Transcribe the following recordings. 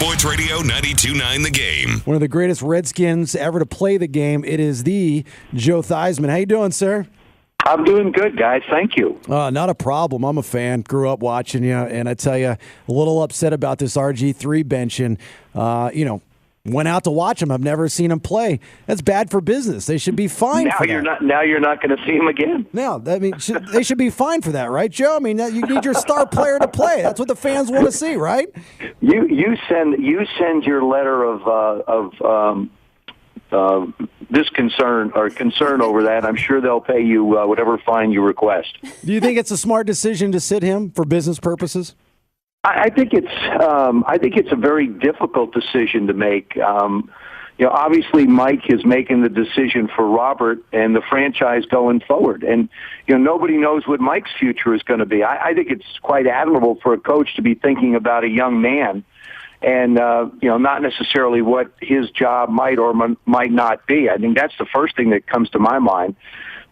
Sports Radio 92.9 The Game. One of the greatest Redskins ever to play the game. It is the Joe Theismann. How you doing, sir? I'm doing good, guys. Thank you. Not a problem. I'm a fan. Grew up watching you, and I tell you, a little upset about this RG3 bench. And, went out to watch him. I've never seen him play. That's bad for business. They should be fined for that. Now you're not going to see him again. No, I mean, they should be fined for that, right, Joe? I mean, you need your star player to play. That's what the fans want to see, right? You send your letter of disconcern or concern over that. I'm sure they'll pay you whatever fine you request. Do you think it's a smart decision to sit him for business purposes? I think it's a very difficult decision to make. Obviously Mike is making the decision for Robert and the franchise going forward, and nobody knows what Mike's future is going to be. I think it's quite admirable for a coach to be thinking about a young man, and not necessarily what his job might or might not be. I think that's the first thing that comes to my mind.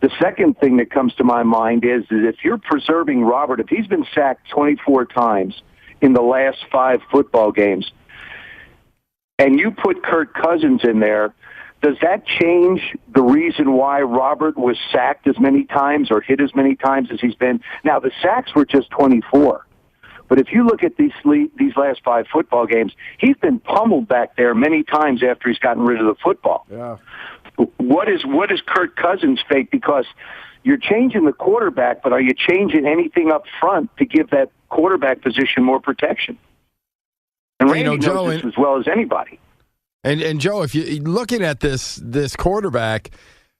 The second thing that comes to my mind is that if you're preserving Robert, if he's been sacked 24 times in the last 5 football games, and you put Kirk Cousins in there, does that change the reason why Robert was sacked as many times or hit as many times as he's been? Now, the sacks were just 24. But if you look at these last 5 football games, he's been pummeled back there many times after he's gotten rid of the football. Yeah. What is Kirk Cousins' fate? Because you're changing the quarterback, but are you changing anything up front to give that quarterback position more protection? And Randy knows this as well as anybody. And Joe, if you're looking at this quarterback,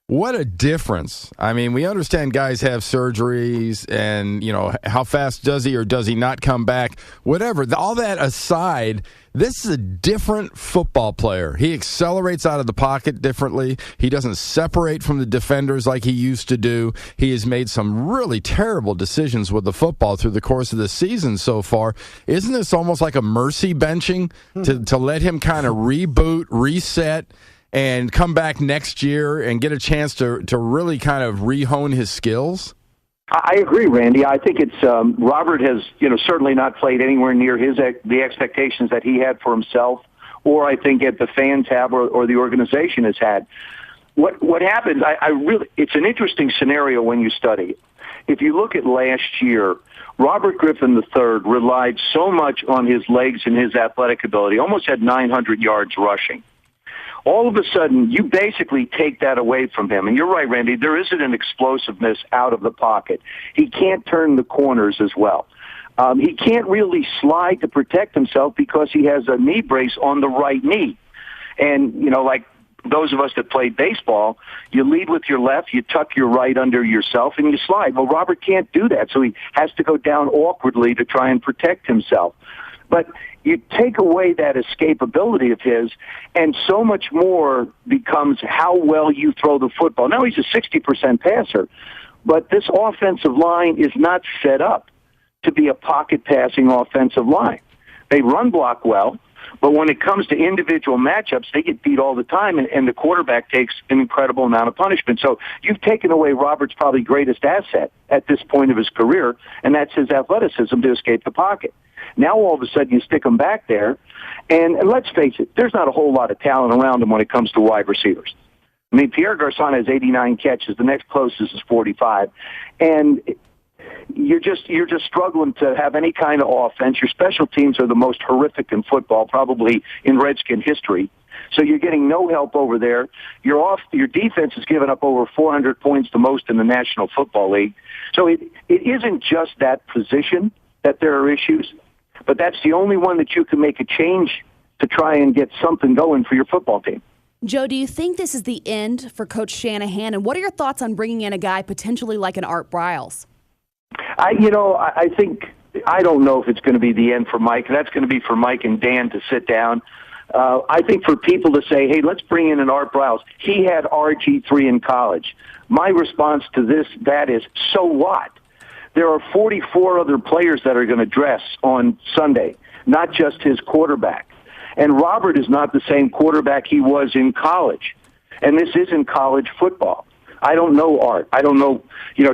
what a difference. I mean, we understand guys have surgeries and, how fast does he or does he not come back? Whatever. All that aside, this is a different football player. He accelerates out of the pocket differently. He doesn't separate from the defenders like he used to do. He has made some really terrible decisions with the football through the course of the season so far. Isn't this almost like a mercy benching to let him kind of reboot, reset, and come back next year and get a chance to really kind of re-hone his skills? I agree, Randy. I think it's Robert has certainly not played anywhere near the expectations that he had for himself, or I think that the fans have or the organization has had. What happens? It's an interesting scenario when you study. If you look at last year, Robert Griffin III relied so much on his legs and his athletic ability, almost had 900 yards rushing. All of a sudden, you basically take that away from him. And you're right, Randy, there isn't an explosiveness out of the pocket. He can't turn the corners as well. He can't really slide to protect himself because he has a knee brace on the right knee. And, like those of us that played baseball, you lead with your left, you tuck your right under yourself, and you slide. Well, Robert can't do that, so he has to go down awkwardly to try and protect himself. But you take away that escapability of his, and so much more becomes how well you throw the football. Now he's a 60% passer, but this offensive line is not set up to be a pocket-passing offensive line. They run block well, but when it comes to individual matchups, they get beat all the time, and the quarterback takes an incredible amount of punishment. So you've taken away Robert's probably greatest asset at this point of his career, and that's his athleticism to escape the pocket. Now all of a sudden you stick him back there, and let's face it, there's not a whole lot of talent around him when it comes to wide receivers. I mean, Pierre Garçon has 89 catches. The next closest is 45. And you're just struggling to have any kind of offense. Your special teams are the most horrific in football, probably in Redskin history. So you're getting no help over there. Your defense has given up over 400 points, the most in the National Football League. So it isn't just that position that there are issues, but that's the only one that you can make a change to try and get something going for your football team. Joe, do you think this is the end for Coach Shanahan? And what are your thoughts on bringing in a guy potentially like an Art Briles? I don't know if it's going to be the end for Mike. That's going to be for Mike and Dan to sit down. I think for people to say, hey, let's bring in an Art Briles. He had RG3 in college. My response to that is, so what? There are 44 other players that are going to dress on Sunday, not just his quarterback. And Robert is not the same quarterback he was in college. And this isn't college football. I don't know Art. I don't know.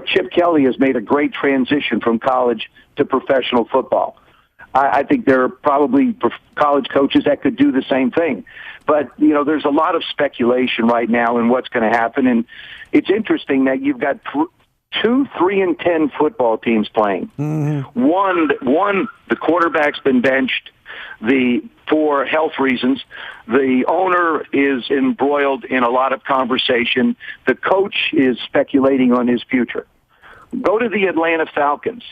Chip Kelly has made a great transition from college to professional football. I think there are probably college coaches that could do the same thing. But, there's a lot of speculation right now in what's going to happen. And it's interesting that you've got two 3-10 football teams playing. Mm-hmm. One, the quarterback's been benched for health reasons. The owner is embroiled in a lot of conversation. The coach is speculating on his future. Go to the Atlanta Falcons.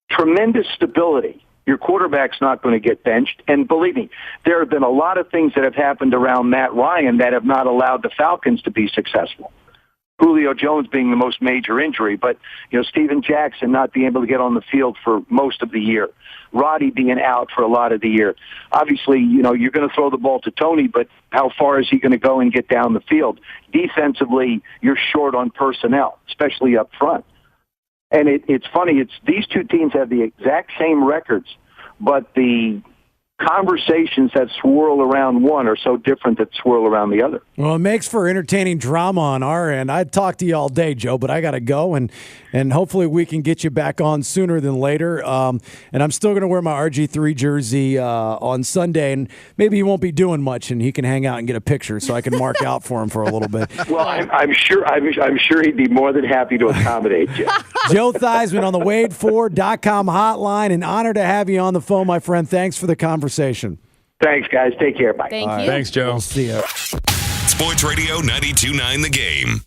Tremendous stability. Your quarterback's not going to get benched. And believe me, there have been a lot of things that have happened around Matt Ryan that have not allowed the Falcons to be successful. Julio Jones being the most major injury, but Steven Jackson not being able to get on the field for most of the year. Roddy being out for a lot of the year. Obviously, you're going to throw the ball to Tony, but how far is he going to go and get down the field? Defensively, you're short on personnel, especially up front. And it's funny, these two teams have the exact same records, but the conversations that swirl around one are so different that swirl around the other. Well, it makes for entertaining drama on our end. I'd talk to you all day, Joe, but I got to go, and hopefully we can get you back on sooner than later. And I'm still going to wear my RG3 jersey on Sunday, and maybe he won't be doing much, and he can hang out and get a picture so I can mark out for him for a little bit. Well, I'm sure he'd be more than happy to accommodate you. Joe Theismann on the WadeFord.com hotline, and honor to have you on the phone, my friend. Thanks for the conversation. Thanks, guys. Take care. Bye. Thank you. Thanks, Joe. We'll see you. Sports Radio 92.9 The Game.